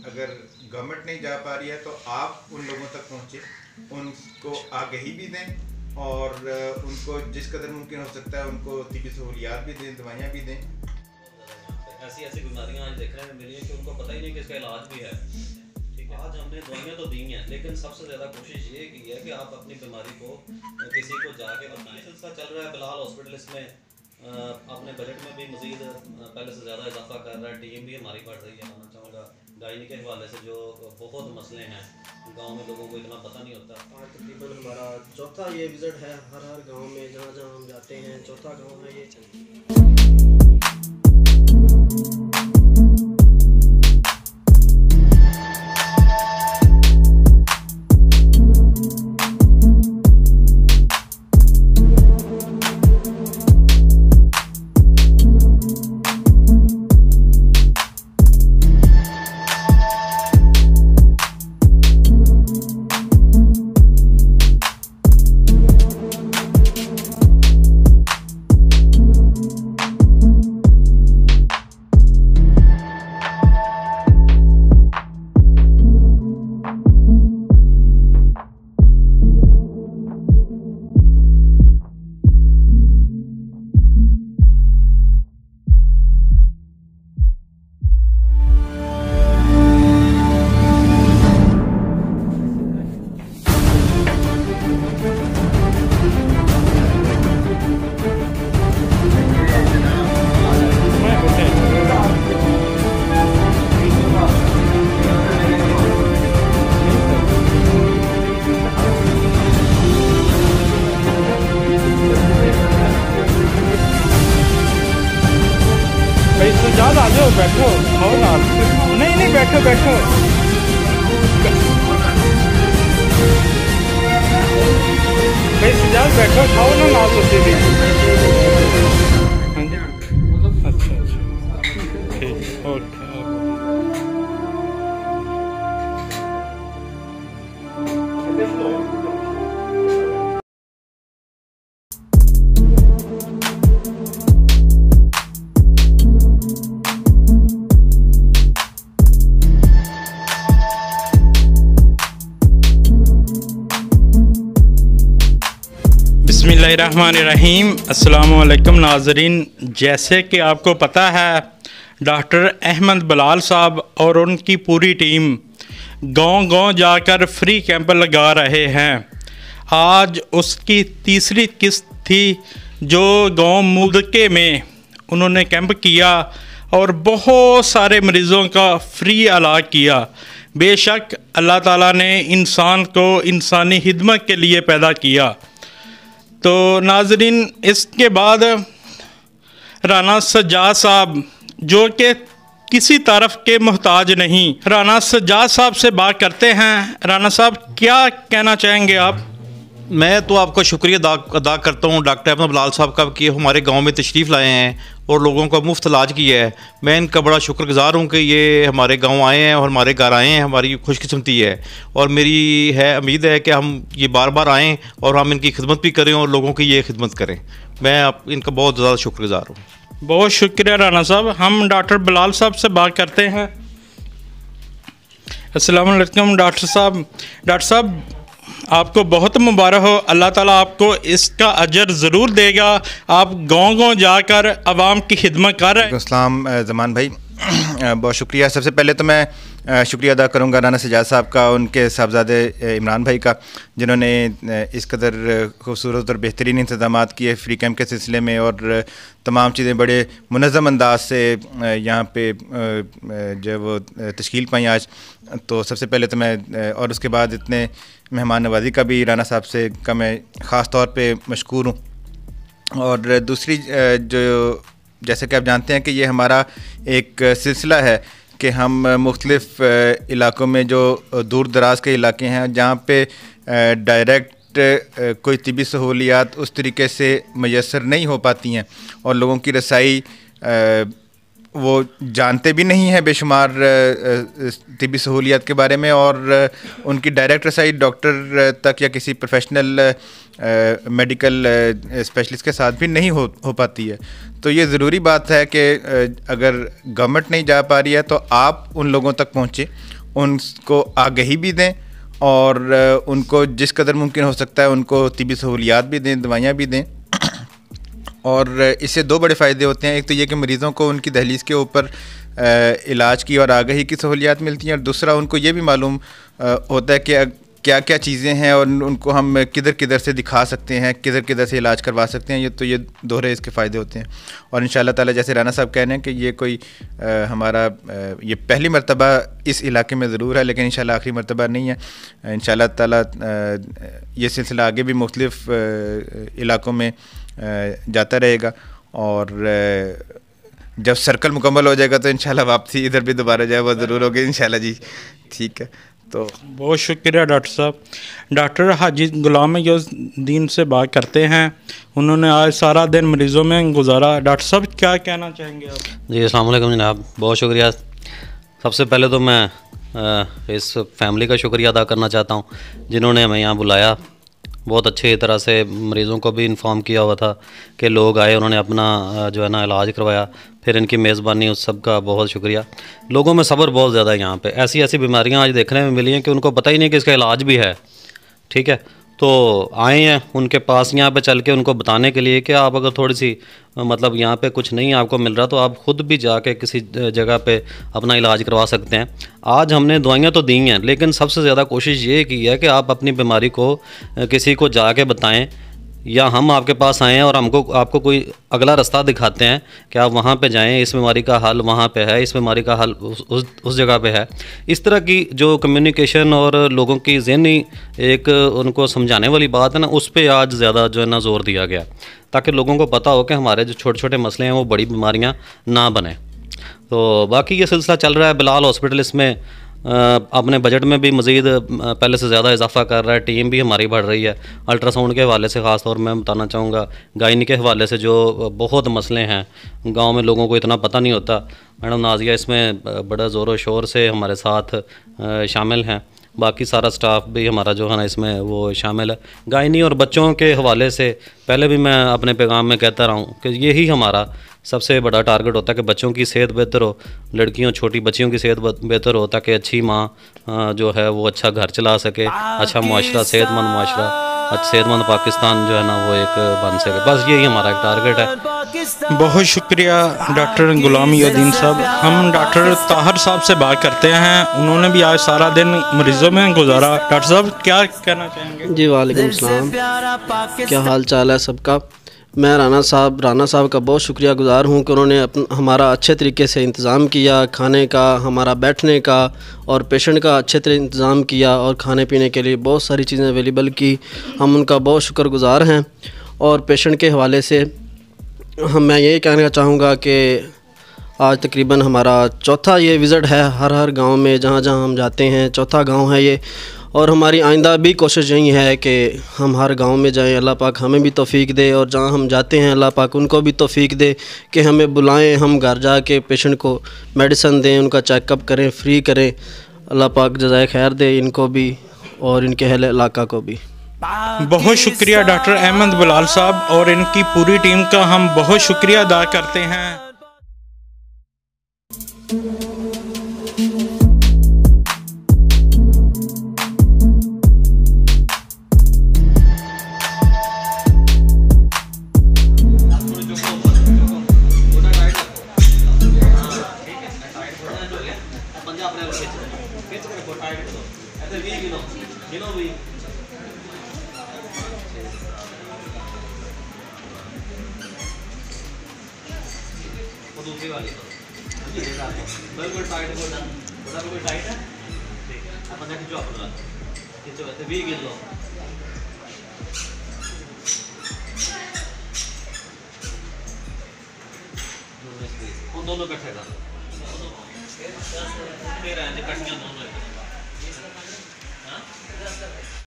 अगर गवर्नमेंट नहीं जा पा रही है तो आप उन लोगों तक पहुँचे, उनको आगाही भी दें और उनको जिस कदर मुमकिन हो सकता है उनको तिब्बी सहूलियात भी दें, दवाइयाँ भी दें। ऐसी ऐसी बीमारियाँ आज देखने में मिली हैं कि उनको पता ही नहीं कि इसका इलाज भी है। ठीक है, आज हमने दवाइयाँ तो दी हैं, लेकिन सबसे ज़्यादा कोशिश ये की है कि आप अपनी बीमारी को किसी को जाके बताएं। सिलसिला चल रहा है बलाल हॉस्पिटल, इसमें अपने बजट में भी मज़ीद पहले से ज़्यादा इजाफा कर रहा है, टीम भी हमारी बढ़ रही है। मैं चाहूँगा गायनी के हवाले से जो बहुत मसले हैं गांव में, लोगों को इतना पता नहीं होता। आज तकरीबन हमारा चौथा ये विज़िट है, हर गांव में जहाँ जहाँ हम जाते हैं चौथा गांव है ये। ज़्यादा आ जाओ, बैठो खाओ ना। नहीं नहीं बैठो बैठो। भाई सजाद बैठो, खाओ ना नाल तुसी भी। हाँ जी, अच्छा अच्छा ठीक, ओके। बिस्मिल्लाहिर्रहमानिर्रहीम। अस्सलामुअलैकुम नाज़रीन, जैसे कि आपको पता है डॉक्टर अहमद बलाल साहब और उनकी पूरी टीम गांव-गांव जाकर फ्री कैंप लगा रहे हैं। आज उसकी तीसरी किस्त थी जो गांव मुदके में उन्होंने कैंप किया और बहुत सारे मरीज़ों का फ्री इलाज किया। बेशक अल्लाह ताला ने इंसान को इंसानी खिदमत के लिए पैदा किया। तो नाज़रीन, इसके बाद राना सज्जाद साहब जो कि किसी तरफ के मोहताज नहीं, राना सज्जाद साहब से बात करते हैं। राना साहब, क्या कहना चाहेंगे आप? मैं तो आपका शुक्रिया अदा करता हूँ डॉक्टर अहमद बलाल साहब का कि हमारे गांव में तशरीफ़ लाए हैं और लोगों का मुफ्त इलाज किया है। मैं इनका बड़ा शुक्रगुज़ार हूँ कि ये हमारे गांव आए हैं और हमारे घर आए हैं। हमारी खुशकिस्मती है और मेरी उम्मीद है कि हम ये बार बार आएँ और हम इनकी खिदमत भी करें और लोगों की ये खिदमत करें। मैं इनका बहुत ज़्यादा शुक्रगुज़ार हूँ। बहुत शुक्रिया राना साहब। हम डॉक्टर बलाल साहब से बात करते हैं। अस्सलाम वालेकुम डॉक्टर साहब। डॉक्टर साहब, आपको बहुत मुबारक हो, अल्लाह ताला आपको इसका अजर ज़रूर देगा। आप गांव-गांव जाकर आवाम की खिदमत कर रहे हैं। अस्सलाम ज़मान भाई, बहुत शुक्रिया। सबसे पहले तो मैं शुक्रिया अदा करूँगा राना सजाद साहब का, उनके साहबजादे इमरान भाई का, जिन्होंने इस कदर खूबसूरत और बेहतरीन इंतजाम किए फ्री कैंप के सिलसिले में, और तमाम चीज़ें बड़े मुनज़्ज़म अंदाज से यहाँ पे जो वो तश्कील पाई आज। तो सबसे पहले तो मैं, और उसके बाद इतने मेहमान नवाजी का भी राना साहब से का मैं ख़ास तौर पे मशकूर हूँ। और दूसरी जो जैसे कि आप जानते हैं कि ये हमारा एक सिलसिला है कि हम मुख्तलिफ़ इलाक़ों में जो दूर दराज के इलाके हैं जहाँ पे डायरेक्ट कोई तिबी सहूलियात उस तरीके से मैसर नहीं हो पाती हैं और लोगों की रसाई वो जानते भी नहीं हैं बेशुमार तिबी सहूलियात के बारे में, और उनकी डायरेक्ट रसाई डॉक्टर तक या किसी प्रोफेशनल मेडिकल स्पेशलिस्ट के साथ भी नहीं हो पाती है। तो ये ज़रूरी बात है कि अगर गवर्नमेंट नहीं जा पा रही है तो आप उन लोगों तक पहुँचें, उनको आगाही भी दें और उनको जिस कदर मुमकिन हो सकता है उनको तिबी सहूलियात भी दें, दवाइयाँ भी दें। और इससे दो बड़े फ़ायदे होते हैं, एक तो ये कि मरीज़ों को उनकी दहलीज़ के ऊपर इलाज की और आगाही की सहूलियात मिलती हैं, और दूसरा उनको ये भी मालूम होता है कि क्या क्या चीज़ें हैं और उनको हम किधर किधर से दिखा सकते हैं, किधर किधर से इलाज करवा सकते हैं। ये दोहरे इसके फ़ायदे होते हैं। और इंशाअल्लाह ताला जैसे राना साहब कह रहे हैं कि ये कोई हमारा ये पहली मरतबा इस इलाके में ज़रूर है, लेकिन इंशाअल्लाह आखिरी मरतबा नहीं है। इंशाअल्लाह ताला ये सिलसिला आगे भी मुख्तलिफ़ इलाक़ों में जाता रहेगा, और जब सर्कल मुकम्मल हो जाएगा तो इंशाल्लाह वापसी इधर भी दोबारा जाए वो ज़रूर होगी इंशाल्लाह जी। ठीक है, तो बहुत शुक्रिया डॉक्टर साहब। डॉक्टर हाजी गुलाम दीन से बात करते हैं, उन्होंने आज सारा दिन मरीज़ों में गुजारा। डॉक्टर साहब क्या कहना चाहेंगे आप? जी अस्सलाम वालेकुम जनाब, बहुत शुक्रिया। सबसे पहले तो मैं इस फैमिली का शुक्रिया अदा करना चाहता हूँ जिन्होंने हमें यहाँ बुलाया। बहुत अच्छी तरह से मरीज़ों को भी इन्फॉर्म किया हुआ था कि लोग आए, उन्होंने अपना जो है ना इलाज करवाया, फिर इनकी मेज़बानी, उस सब का बहुत शुक्रिया। लोगों में सब्र बहुत ज़्यादा है यहाँ पे। ऐसी ऐसी बीमारियाँ आज देखने में मिली हैं कि उनको पता ही नहीं कि इसका इलाज भी है। ठीक है, तो आए हैं उनके पास यहाँ पे चल के उनको बताने के लिए कि आप अगर थोड़ी सी मतलब यहाँ पे कुछ नहीं आपको मिल रहा तो आप ख़ुद भी जाके किसी जगह पे अपना इलाज करवा सकते हैं। आज हमने दवाइयाँ तो दी हैं, लेकिन सबसे ज़्यादा कोशिश ये की है कि आप अपनी बीमारी को किसी को जाके बताएं, या हम आपके पास आएँ और आपको कोई अगला रास्ता दिखाते हैं कि आप वहाँ पे जाएं, इस बीमारी का हल वहाँ पे है, इस बीमारी का हल उस जगह पे है। इस तरह की जो कम्युनिकेशन और लोगों की ज़हनी एक उनको समझाने वाली बात है ना, उस पर आज ज़्यादा जो है ना ज़ोर दिया गया, ताकि लोगों को पता हो कि हमारे जो छोटे छोटे मसले हैं वो बड़ी बीमारियाँ ना बने। तो बाकी ये सिलसिला चल रहा है। बिलाल हॉस्पिटल इसमें अपने बजट में भी मज़ीद पहले से ज़्यादा इजाफा कर रहा है। टीम भी हमारी बढ़ रही है। अल्ट्रासाउंड के हवाले से ख़ास तौर में बताना चाहूँगा, गायनी के हवाले से जो बहुत मसले हैं गांव में लोगों को इतना पता नहीं होता। मैडम नाजिया इसमें बड़ा ज़ोर व शोर से हमारे साथ शामिल हैं। बाकी सारा स्टाफ भी हमारा जो है ना इसमें वो शामिल है। गायनी और बच्चों के हवाले से पहले भी मैं अपने पैगाम में कहता रहा हूँ कि यही हमारा सबसे बड़ा टारगेट होता है कि बच्चों की सेहत बेहतर हो, लड़कियों छोटी बच्चियों की सेहत बेहतर हो, ताकि अच्छी माँ जो है वो अच्छा घर चला सके, अच्छा मुआशरा, सेहतमंद मुआशरा, सेहतमंद पाकिस्तान जो है ना वो एक बन सके। बस यही हमारा एक टारगेट है। बहुत शुक्रिया डॉक्टर गुलामुद्दीन साहब। हम डॉक्टर ताहर साहब से बात करते हैं, उन्होंने भी आज सारा दिन मरीज़ों में गुजारा। डॉक्टर साहब क्या कहना चाहेंगे? जी वालेकुम सलाम, क्या हाल चाल है सबका। मैं राना साहब का बहुत शुक्रिया गुज़ार हूँ कि उन्होंने हमारा अच्छे तरीके से इंतज़ाम किया, खाने का, हमारा बैठने का और पेशेंट का अच्छे तरह इंतज़ाम किया, और खाने पीने के लिए बहुत सारी चीज़ें अवेलेबल की। हम उनका बहुत शुक्रगुज़ार हैं। और पेशेंट के हवाले से मैं यही कहना चाहूँगा कि आज तकरीबन हमारा चौथा ये विज़िट है हर गांव में, जहाँ जहाँ हम जाते हैं चौथा गांव है ये। और हमारी आइंदा भी कोशिश यही है कि हम हर गांव में जाएं, अल्लाह पाक हमें भी तौफीक दे, और जहाँ हम जाते हैं अल्लाह पाक उनको भी तौफीक दे कि हमें बुलाएं, हम घर जाके पेशेंट को मेडिसिन दें, उनका चेकअप करें, फ्री करें। अल्लाह पाक जज़ाए खैर दे इनको भी और इनके अहले इलाका को भी। बहुत शुक्रिया डॉक्टर अहमद बलाल साहब और इनकी पूरी टीम का हम बहुत शुक्रिया अदा करते हैं। पंजाब दोनों भी वो दूसरी वाली बिल्कुल टाइट को डन थोड़ा बिल्कुल टाइट है ठीक है अपन खींचो अपना खींचो वैसे भी गिन लो उन दोनों इकट्ठे कर लो फिर कटियाँ दोनों